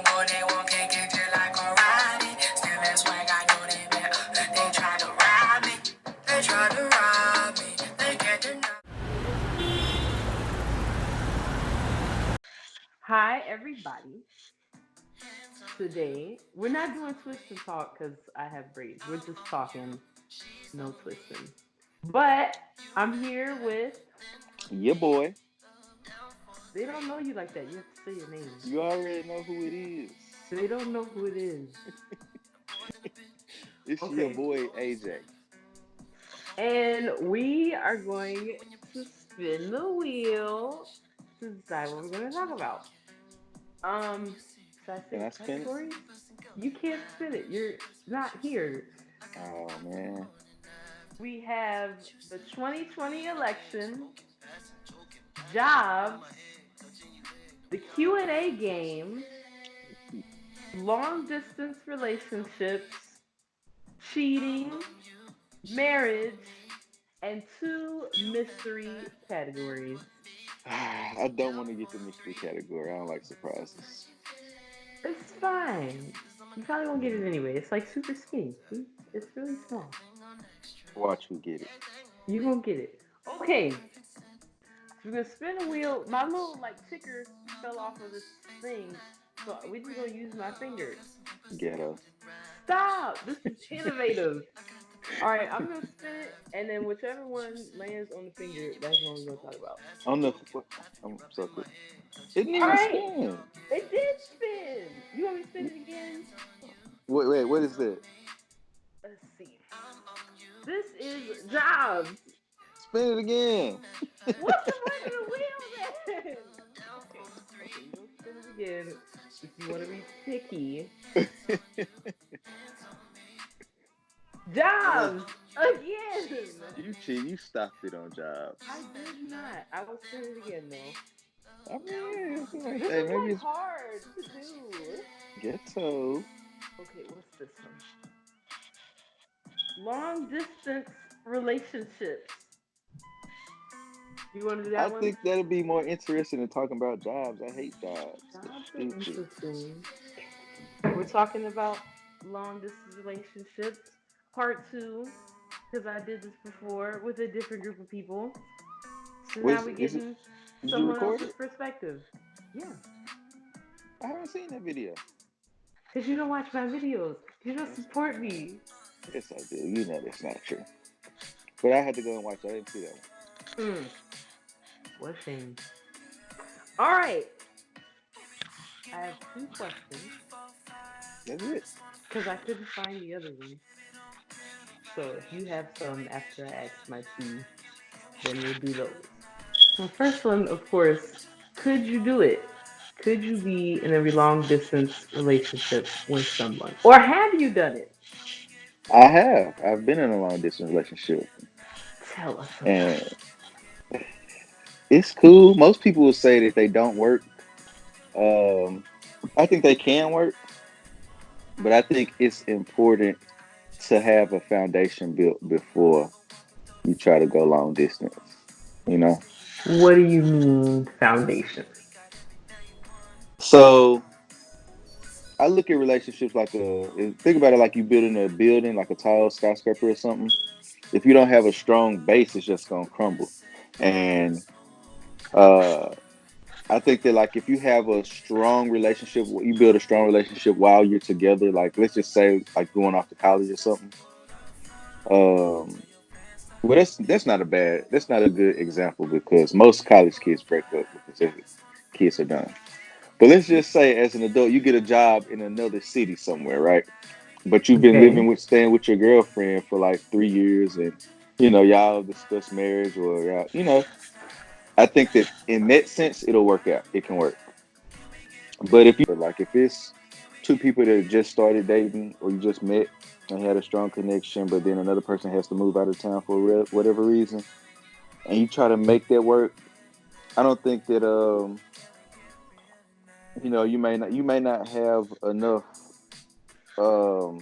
go, they won't kick it just like a Roddy. Still in swag, I know they bet. They try to rob me. They try to rob me. They can't deny. Hi, everybody. Today, we're not doing twist and talk because I have braids. We're just talking, no twisting. But I'm here with, Yeah, boy. they don't know you like that. You have to say your name. You already know who it is. They don't know who it is. It's your Okay. boy AJ. And we are going to spin the wheel to decide what we're going to talk about. Um, should I Can say I spin it? categories? You can't spin it. You're not here. Oh man. We have the 2020 election, jobs, the Q&A game, long distance relationships, cheating, marriage, and two mystery categories. I don't want to get the mystery category. I don't like surprises. It's fine. You probably won't get it anyway. It's like super skinny. See? It's really small. Watch who get it. You won't get it. Okay, so we're gonna spin a wheel. My little like ticker fell off of this thing, so we're just gonna use my fingers. Ghetto. Stop! This is innovative. All right, I'm gonna spin it, and then whichever one lands on the finger, that's what we're gonna talk about. On the what? I'm so quick. It didn't All even right, spin. it did spin. You want me to spin it again? Wait. What is that? Let's see. This is jobs. Spin it again. What's the point of the wheel then? Okay, we're gonna spin it again. If you want to be picky, Uh, jobs again. you cheat. You stopped it on I jobs. did not. I will spin it again though. I mean, it's like, This hey, is maybe like it's hard to do. ghetto. Okay, what's this one? Long distance relationships. You want to do I that one? think that'd be more interesting than talking about jobs. I hate jobs. They're Jobs are stupid. interesting. We're talking about long distance relationships, part two, because I did this before with a different group of people. So What now is we're it? Is it? getting Did you someone record else's it? perspective. Yeah, I haven't seen that video. because you don't watch my videos. You don't support me. Yes, I do. You know that's not true. But I had to go and watch it. I didn't see that one. Mm, what a shame. All right, I have two questions That's it. because I couldn't find the other one. So if you have some after I ask my two, then we'll do those. The first one, of course, could you do it? Could you be in a long distance relationship with someone? Or have you done it? I have. I've been in a long distance relationship, Tell us about and it. it's cool. Most people will say that they don't work. I think they can work, but I think it's important to have a foundation built before you try to go long distance. You know. What do you mean foundation? So I look at relationships like think about it like you building a building, like a tall skyscraper or something. If you don't have a strong base, it's just gonna crumble. And uh, I think that like if you have a strong relationship, you build a strong relationship while you're together. Like let's just say like going off to college or something. Um, well, that's not a good example because most college kids break up because their kids are done. But let's just say as an adult, you get a job in another city somewhere, right? But you've been Okay. staying with your girlfriend for like 3 years, and y'all discuss marriage or I think that in that sense it'll work out. It can work. But if it's two people that just started dating or you just met and had a strong connection, but then another person has to move out of town for whatever reason, and you try to make that work, I don't think that you may not have enough um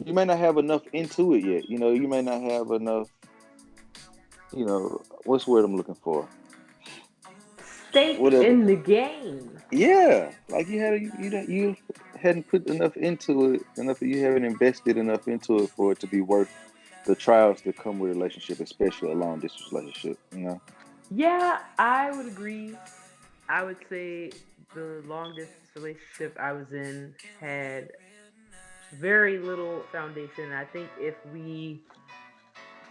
you may not have enough into it yet. You may not have enough. What's the word I'm looking for? Stake whatever. in the game. Yeah, like you hadn't put enough into it, enough you haven't invested enough into it for it to be worth the trials that come with a relationship, especially a long distance relationship. You know. Yeah, I would agree. I would say the long distance relationship I was in had very little foundation. I think if we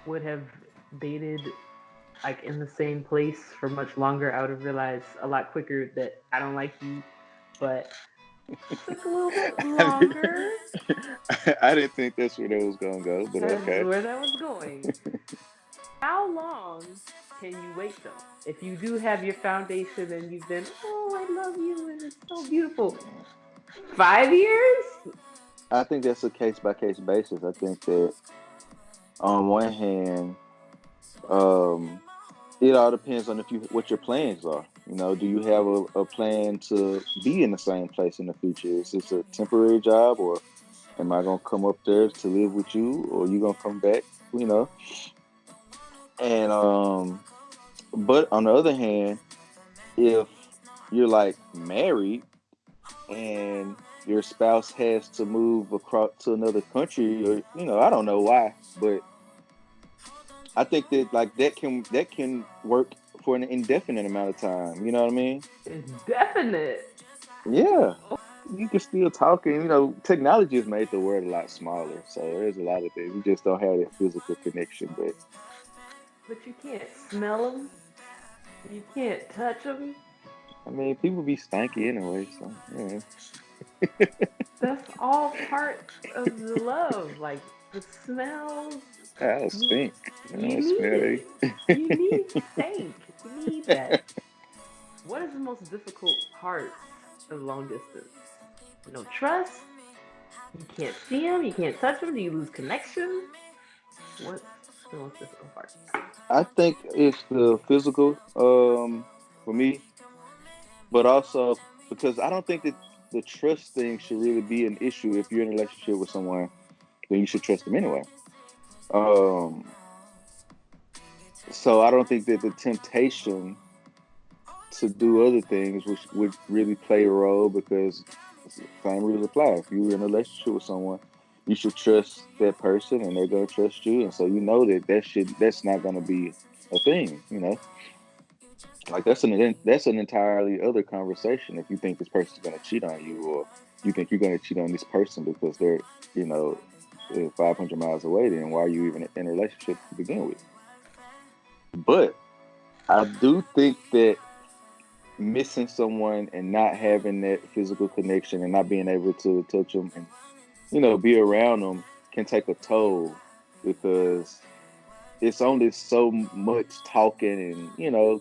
would have dated like in the same place for much longer, I would have realized a lot quicker that I don't like you. But took a little bit longer. I didn't think that's where that was gonna go, but That's okay. where that was going. How long can you wait though? If you do have your foundation and you've been, oh, I love you and it's so beautiful. 5 years? I think that's a case by case basis. I think that on one hand, um, it all depends on if you what your plans are. You know, do you have a plan to be in the same place in the future? Is this a temporary job, or am I gonna come up there to live with you, or you gonna come back? You know, and but on the other hand, if you're like married and your spouse has to move across to another country, or I don't know why, but I think that like that can work for an indefinite amount of time. You know what I mean? It's definite. Yeah, you can still talk, and technology has made the world a lot smaller. So there's a lot of things we just don't have that physical connection. But But you can't smell them. You can't touch them. I mean, people be stanky anyway. So yeah, That's all part of the love. Like the smells. I You stink. I you don't need smell it. You it. need stank. You need that. What is the most difficult part of long distance? No trust. You can't see them. You can't touch them. Do you lose connection? What's the most difficult part? I think it's the physical, for me, but also because I don't think that the trust thing should really be an issue. If you're in a relationship with someone, then you should trust them anyway. Um, so I don't think that the temptation to do other things which would really play a role, because same rules apply. If you're in a relationship with someone, you should trust that person and they're gonna trust you, and so that's not gonna be a thing. Like that's an entirely other conversation. If you think this person's gonna cheat on you, or you think you're gonna cheat on this person because they're you know 500 miles away, then why are you even in a relationship to begin with? But I do think that missing someone and not having that physical connection and not being able to touch them and be around them can take a toll, because it's only so much talking and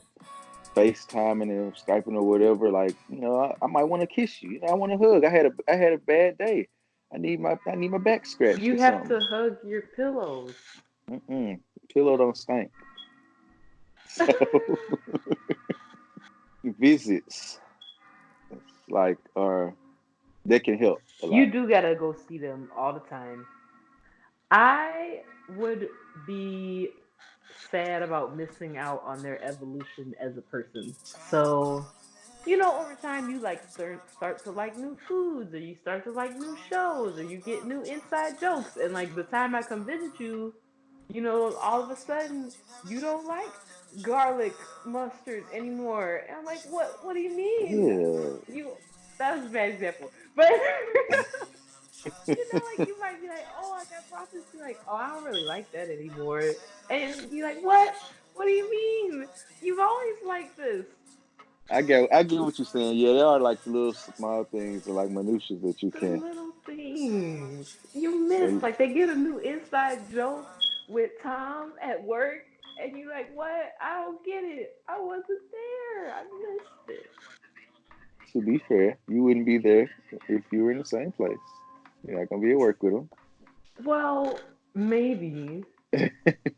FaceTiming and Skyping or whatever. Like I might want to kiss you. I want to hug. I had a bad day. I need my back scratched or You have something. to hug your pillows. Mm-mm. Pillow don't stink. So visits like are that can help a You lot. do gotta go see them all the time. I would be sad about missing out on their evolution as a person. So, over time you like start to like new foods, or you start to like new shows, or you get new inside jokes, and like the time I come visit you, all of a sudden you don't like garlic mustard anymore. And I'm like, what do you mean? Yeah. You That was a bad example. But like you might be like, oh, I got brought this. You're like, oh, I don't really like that anymore. And you're like, what? What do you mean? You've always liked this. I get what you're saying. Yeah, there are like little small things and like minutiae that you The can. little things you miss. So Like they get a new inside joke with Tom at work, and you're like, what? I don't get it. I wasn't there. I missed it. to be fair, you wouldn't be there if you were in the same place. You're not gonna be at work with Well, maybe, them.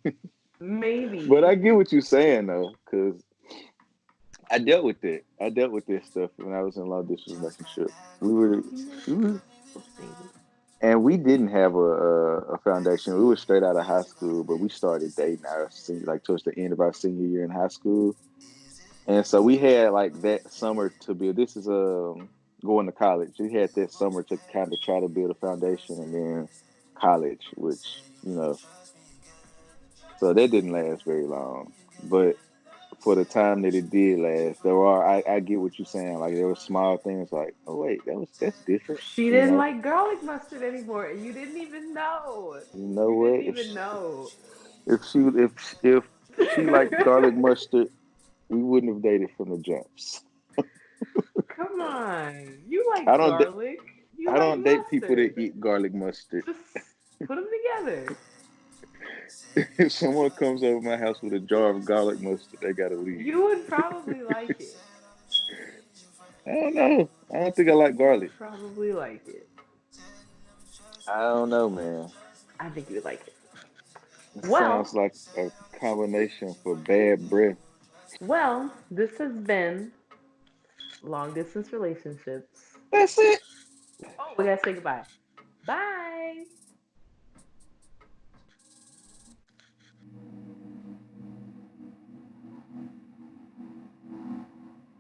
But maybe. I get what you're saying though, because I dealt with it. I dealt with this stuff when I was in a long distance relationship. We were, You miss we were, those things. and we didn't have a foundation. We were straight out of high school, but we started dating our senior, like towards the end of our senior year in high school. And so we had like that summer to build. This is going to college. We had that summer to kind of try to build a foundation, and then college, which so that didn't last very long. But for the time that it did last, I get what you're saying. Like there were small things like, oh wait, that's different. She You didn't know, like garlic mustard anymore, and you didn't even know. you know You what? didn't even know. If she liked garlic mustard, we wouldn't have dated from the jumps. Come on. You I like don't da- garlic. You I like don't date people that mustard. eat garlic mustard. Just put them together. If someone comes over my house with a jar of garlic mustard, they gotta leave. You would probably like it. I don't know. I don't think I like You would garlic. probably like it. I don't know, man. I think you would like it. It Well, sounds like a combination for bad breath. this has been long distance relationships. That's it. Oh, we gotta say goodbye. Bye.